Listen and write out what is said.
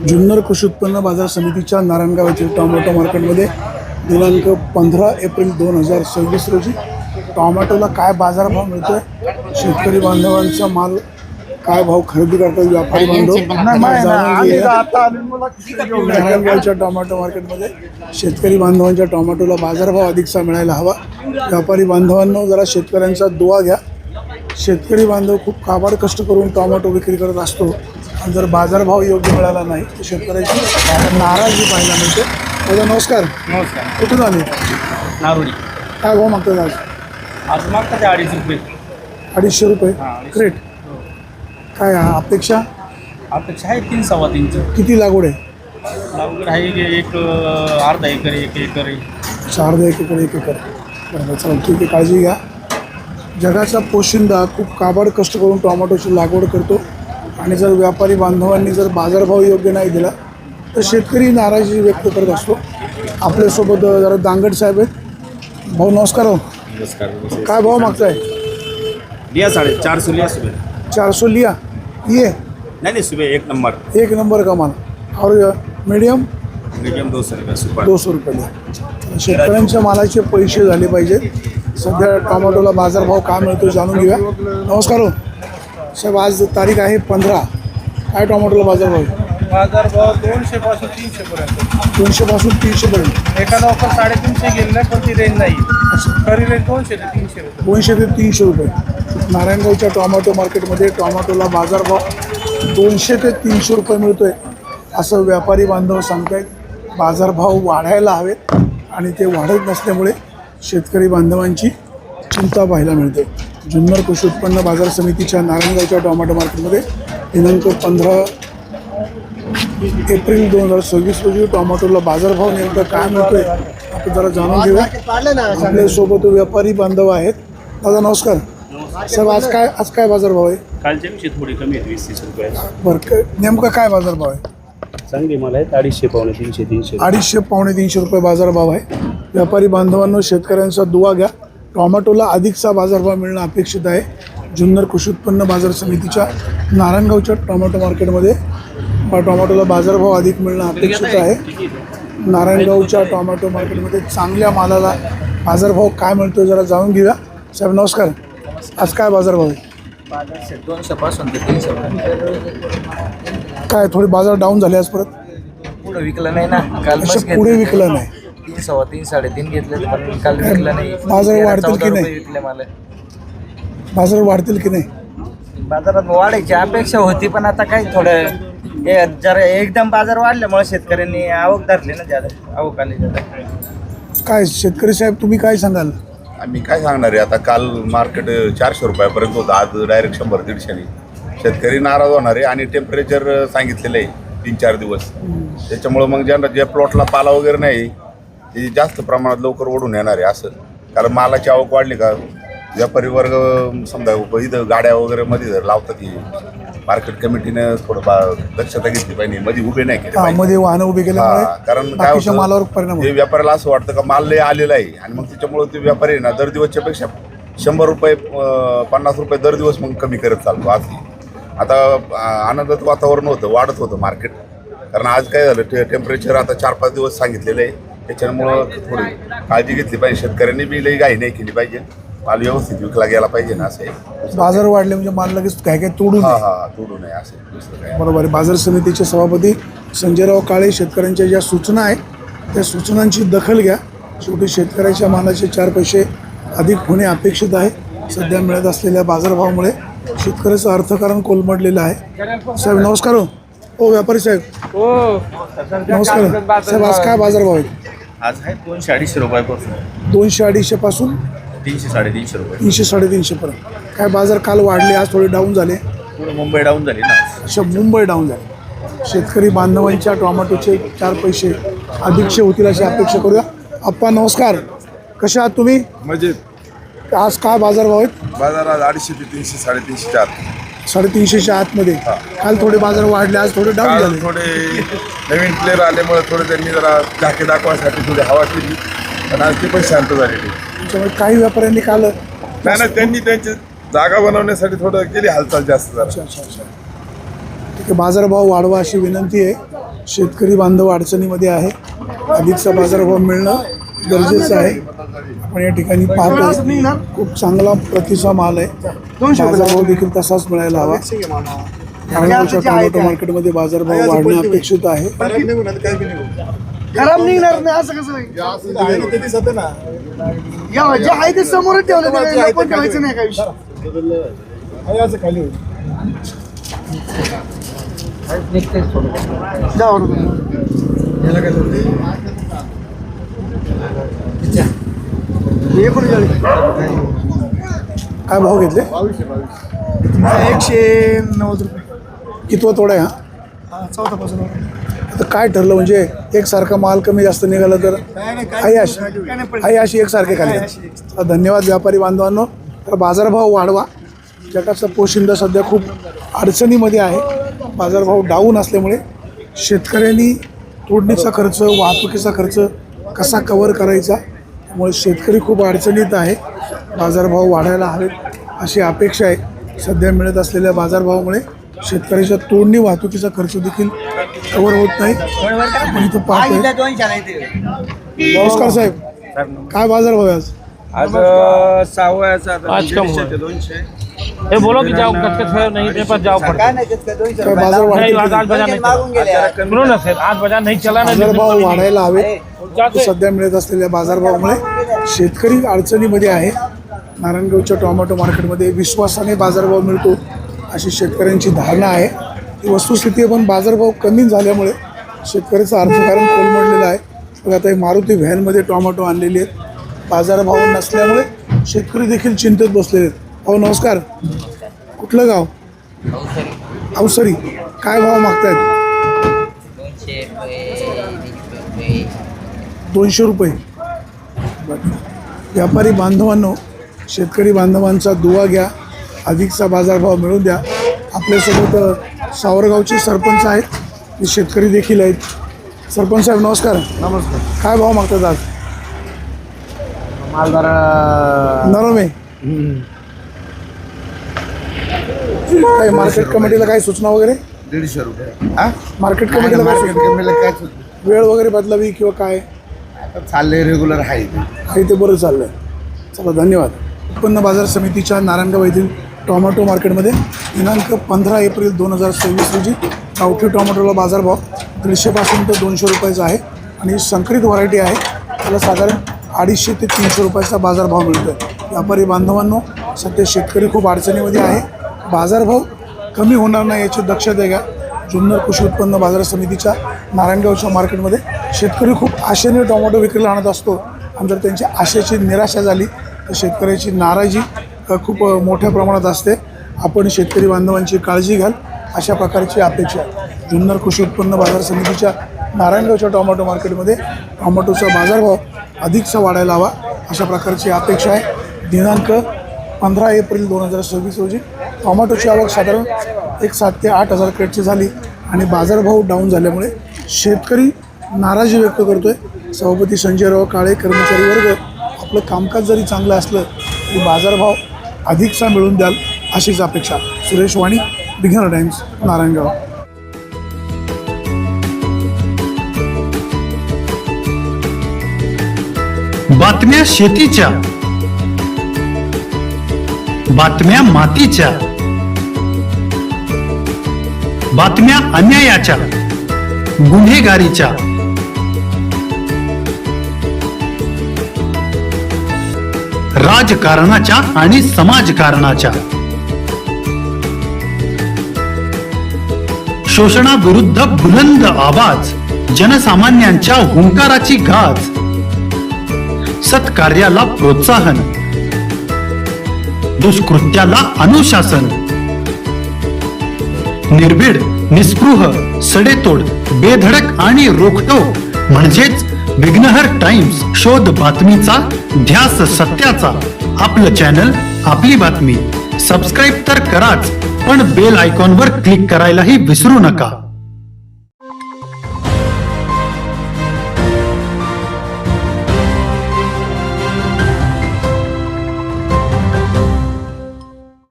जुन्नर कृषी उत्पन्न बाजार समितीच्या नारायणगाव येथील टोमॅटो मार्केटमध्ये दिनांक 15 एप्रिल 2026 रोजी टोमॅटोला काय बाजारभाव मिळतोय, शेतकरी बांधवांचा माल काय भाव खरेदी करतात व्यापारी बांधव नारायणगावच्या टोमॅटो मार्केटमध्ये शेतकरी बांधवांच्या टोमॅटोला बाजारभाव अधिकचा मिळायला हवा। व्यापारी बांधवांनो जरा शेतकऱ्यांचा दुवा घ्या। शेतकरी बांधव खूप काबाड कष्ट करून टोमॅटो विक्री करत असतो आणि जर बाजारभाव योग्य मिळाला नाही तर शेतकऱ्याची नाराजी पाहायला मिळते। दादा नमस्कार। नमस्कार। कुठून आले? नारोडी। काय भाव मागतात आज? आज मागतात 250 रुपये। 250 रुपये क्रेट। काय अपेक्षा? अपेक्षा आहे 3 सव्वा 3चं। किती लागवड आहे? लागवड आहे एक अर्धा एकर, 1 एकर आहे। 4 एकर 1 एकर। बरं चला ठीक आहे, काळजी घ्या। जगाचा पोशिंदा खूप काबाड कष्ट करून टोमॅटोची लागवड करतो आणि जर व्यापारी बांधवांनी जर बाजारभाव योग्य नाही दिला तर शेतकरी नाराजी व्यक्त करत असतो। आपल्यासोबत जरा दांगड साहेब आहेत। भाऊ नमस्कार। हो नमस्कार। काय भाव मागताय? लिया 450 लिया सुबह। 400 लिया ये? नहीं सुबह 1 नंबर। 1 नंबर का माल। और मीडियम? मीडियम 200 रुपये सुपर। 200 रुपये लिया। शेतकऱ्यांच्या मालाचे पैसे झाले पाहिजेत। सध्या टोमॅटोला बाजारभाव काय मिळतो जाणून घेऊया। नमस्कार। हो साहेब, आज तारीख आहे 15। काय टोमॅटोला बाजारभाव? बाजारभाव 200 पासून 300 पर्यंत। 200 पासून 300 पर्यंत। एका ऑफर 350 गेलेला पण ती रेंज नाही। खरी रेंज 200 ते 300 रुपये। 200 ते 300 रुपये। नारायणगावच्या टोमॅटो मार्केटमध्ये टोमॅटोला बाजारभाव 200 ते 300 रुपये मिळतोय असं व्यापारी बांधव सांगतायत। बाजारभाव वाढायला हवेत आणि ते वाढत नसल्यामुळे शेतकरी बांधवांची चिंता पाहायला मिळते। जुन्नर कृषी उत्पन्न बाजार समितीच्या नारायणगावच्या टोमॅटो मार्केटमध्ये दिनांक 15 एप्रिल 2026 रोजी टोमॅटोला बाजारभाव नेमका काय मिळतोय आपण जरा जाणून घेऊया। आपल्यासोबत व्यापारी बांधव आहेत। दादा नमस्कार। साहेब, आज काय बाजारभाव आहे? कालच्या पेक्षा थोडी कमी आहे, 20-30 रुपये। बरं, नेमका काय बाजारभाव आहे? चांगली माल आहे 250 पावणे 300 300 250 पावणे 300 रुपये बाजारभाव आहे। व्यापारी बांधवांनो टोमॅटोचा दुवा घ्या। टोमॅटोला अधिकचा बाजारभाव मिळणं अपेक्षित आहे। जुन्नर कृषी उत्पन्न बाजार समितीच्या नारायणगावच्या टोमॅटो मार्केटमध्ये टोमॅटोला बाजारभाव अधिक मिळणं अपेक्षित आहे। नारायणगावच्या टोमॅटो मार्केटमध्ये चांगल्या मालाला बाजारभाव काय मिळतो जरा जाणून घेऊया। साहेब नमस्कार। आज काय बाजारभाव आहे? 200 पासून ते 300 काय थोडे बाजार डाऊन झाले आज परत? पुढे विकलं नाही ना काल। पुढे विकलं नाही? 3 सव्वा 3 3.5 घेतले पण काल विकलं नाही। बाजार वाढतील की नाही? विकले माल। बाजार वाढतील की नाही? बाजारात वाढायची अपेक्षा होती पण आता काय थोडं जरा एकदम बाजार वाढल्यामुळे शेतकऱ्यांनी आवक धरली ना, ज्यादा आवक आली ज्यादा। काय शेतकरी साहेब तुम्ही काय सांगाल? आम्ही काय सांगणार आहे आता, काल मार्केट 400 रुपयापर्यंत होतं, आज डायरेक्ट 100-150 शेतकरी नाराज होणार आहे आणि टेम्परेचर सांगितलेलं आहे 3-4 दिवस। त्याच्यामुळं मग ज्या प्लॉटला पाला वगैरे नाही ते जास्त प्रमाणात लवकर ओढून येणार आहे असं, कारण मालाची आवक वाढली का व्यापारी वर्ग समजा इथं गाड्या वगैरे मध्ये जर लावतात मार्केट कमिटीनं थोडं दक्षता घेतली पाहिजे, मध्ये उभे नाही केले पाहिजे। मध्ये वाहनं उभी केल्यामुळे कारण काय होतं मालावर परिणाम ते व्यापाऱ्याला असं वाटतं का माल लय आलेला आहे आणि मग त्याच्यामुळे ते व्यापारी ना दर दिवसच्या पेक्षा 100 रुपये 50 रुपये दर दिवस मग कमी करत चालतो। आज आता आनंदात वातावरण होतं, वाढत होतं मार्केट, कारण आज काय झालं टेम्परेचर आता 4-5 दिवस सांगितलेलं आहे, त्याच्यामुळं थोडी काळजी घेतली पाहिजे। शेतकऱ्यांनी बी लई घाई नाही केली पाहिजे, माल व्यवस्थित विकला गेला पाहिजे ना असं आहे। बाजार वाढले म्हणजे माल लगेच काय तोडून तोडू नये असं दुसरं काय। बरोबर आहे। बाजार समितीचे सभापती संजयराव काळे शेतकऱ्यांच्या ज्या सूचना आहेत त्या सूचनांची दखल घ्या। शेवटी शेतकऱ्याच्या मालाचे 4 पैसे अधिक होणे अपेक्षित आहे। सध्या मिळत असलेल्या बाजारभावामुळे शेतकऱ्याचं अर्थकारण कोलमडलेलं आहे। साहेब नमस्कार। हो व्यापारी साहेब नमस्कार। साहेब आज काय बाजारभाव आहे? आज आहे 200-250 रुपयापासून 200-250 पासून 300-350 रुपये। 300-350 पर्यंत। काय बाजार काल वाढले, आज थोडे डाऊन झाले? पुढे मुंबई डाऊन झाली ना। अच्छा, मुंबई डाऊन झाले। शेतकरी बांधवांच्या टोमॅटोचे 4 पैसे अधिकचे होतील अशी अपेक्षा करूया। आप्पा नमस्कार, कसे आहात तुम्ही? मजेत। आज काय बाजारभाव आहेत? बाजारात 250 ते 300 350 च्या आत। 350च्या आतमध्ये। काल थोडे बाजार वाढले, आज थोडे डाऊन काल झाले। थोडे नवीन प्लेअर आल्यामुळे थोडे त्यांनी जरा झाके दाखवायसाठी थोडी हवा केली, पण आज ते पण शांत झालेली। त्याच्यामुळे काही व्यापाऱ्यांनी काल नाही त्यांनी त्यांची जागा बनवण्यासाठी थोडं केली हालचाल जास्त जरा। अच्छा अच्छा अच्छा ठीक आहे। बाजारभाव वाढवा अशी विनंती आहे। शेतकरी बांधव अडचणीमध्ये आहे. अधिकचा बाजारभाव मिळणं गरजेचं आहे. आपण या ठिकाणी पाहतोय खूप चांगला प्रतीचा माल आहे. बाजारभाव देखील तसाच मिळायला हवा. नारायणगावच्या टोमॅटो मार्केटमध्ये बाजारभाव वाढणे अपेक्षित आहे. खराब निघणार नाही असं कसं जे आहे ते समोरच ठेवलं पण ठेवायचं नाही काय विषय काय भाव घेतले? 190 रुपये. कितवा तोडा आहे हा? चौथा पासून आता काय ठरलं म्हणजे एकसारखा माल कमी जास्त निघाला तर आई अशी एकसारखे खाली. धन्यवाद व्यापारी बांधवांनो. तर बाजारभाव वाढवा. जगाचा पोशिंदा सध्या खूप अडचणीमध्ये आहे. बाजारभाव डाऊन असल्यामुळे शेतकऱ्यांनी तोडणीचा खर्च, वाहतुकीचा खर्च कसा कव्हर करायचा, त्यामुळे शेतकरी खूप अडचणीत आहे. बाजारभाव वाढायला हवेत अशी अपेक्षा आहे. सध्या मिळत असलेल्या बाजारभावामुळे शेतकऱ्याच्या तोडणी वाहतुकीचा खर्च देखील कव्हर होत नाही. आपण इथं पाहतोय. नमस्कार साहेब, काय बाजारभाव आहे आज? आज सावयाचा आज कम हुआ है। 200. ये बोलो कि जाओ कच नहीं मेरे पास जाओ पड़ता काय नाही त्यात काय 200 काय बाजार नहीं वाढ आज बाजार नहीं मागून गेले चला सुनो ना सर, आज बाजार नहीं चला ना बाजारभाव वाढायला हवेत. सध्या मिळत असलेल्या बाजारभावामुळे शेतकरी अडचणीमध्ये आहे. नारायणगावच्या टोमॅटो मार्केटमध्ये विश्वासाने बाजारभाव मिळतो अशी शेतकऱ्यांची धारणा आहे. ही वस्तुस्थिती आहे, पण बाजारभाव कमी झाल्यामुळे शेतकऱ्याचं अर्थकारण कोलमडलेलं आहे. बघा आता हे मारुती व्हॅनमध्ये टोमॅटो आणलेले आहेत. बाजारभाव नसल्यामुळे शेतकरी देखील चिंतेत बसलेले आहेत. हो नमस्कार, कुठलं गाव? अवसरी. काय भाव मागतायत? 200 रुपये. व्यापारी बांधवांनो, शेतकरी बांधवांचा दुवा घ्या, अधिकचा बाजारभाव मिळून द्या. आपल्यासोबत सावरगावचे सरपंच आहेत, ते शेतकरी देखील आहेत. सरपंच साहेब नमस्कार. नमस्कार. काय भाव मागतात आज? मालदार नरम आहे. काय मार्केट कमिटीला काही सूचना वगैरे? 150 रुपये. मार्केट कमिटीला काय सूचना? काय वेळ वगैरे बदलावी किंवा काय? चाललंय रेग्युलर आहे आहे ते बरं चाललं आहे. चला धन्यवाद. उत्पन्न बाजार समितीच्या नारायणगाव येथील टोमॅटो मार्केटमध्ये दिनांक 15 एप्रिल 2026 रोजी गावठी टोमॅटोला बाजारभाव 150 पासून तर 200 रुपयाचा आहे आणि संकरित व्हरायटी आहे, त्याला साधारण 250 ते 300 रुपयाचा बाजारभाव मिळतो आहे. व्यापारी बांधवांनो, सध्या शेतकरी खूप अडचणीमध्ये आहे. बाजारभाव कमी होणार नाही याची दक्षता घ्या. जुन्नर कृषी उत्पन्न बाजार समितीच्या नारायणगावच्या मार्केटमध्ये शेतकरी खूप आशेने टोमॅटो विक्रीला आणत असतो आणि जर त्यांची आशेची निराशा झाली तर शेतकऱ्याची नाराजी खूप मोठ्या प्रमाणात असते. आपण शेतकरी बांधवांची काळजी घ्याल अशा प्रकारची अपेक्षा आहे. जुन्नर कृषी उत्पन्न बाजार समितीच्या नारायणगावच्या टोमॅटो मार्केटमध्ये टोमॅटोचा बाजारभाव अधिकचा वाढायला हवा अशा प्रकारची अपेक्षा आहे. दिनांक 15 एप्रिल 2026 रोजी टोमॅटोची आवक साधारण 7,000 ते 8,000 क्रेटची झाली आणि बाजारभाव डाऊन झाल्यामुळे शेतकरी नाराजी व्यक्त करतोय. सभापती संजयराव काळे, कर्मचारी वर्ग, आपलं कामकाज जरी चांगलं असलं तरी बाजारभाव अधिकचा मिळून द्याल अशीच अपेक्षा. सुरेश वाणी, बिगिनर टाइम्स, नारायणगाव. बातम्या शेतीच्या, बातम्या मातीच्या, बातम्या अन्यायाच्या, गुन्हेगारीच्या, राजकारणाच्या आणि समाजकारणाच्या, शोषणाविरुद्ध बुलंद आवाज, जनसामान्यांच्या हुंकाराची गाज, सत्कार्याला प्रोत्साहन, दुष्कृत्याला अनुशासन, निर्भीड, निस्पृह, सडेतोड, बेधडक आणि रोखटोक म्हणजेच विघ्नहर टाइम्स. शोध बातमीचा, ध्यास सत्याचा. आपलं चॅनल, आपली बातमी. सबस्क्राईब तर कराच, पण बेल आयकॉनवर क्लिक करायलाही विसरू नका.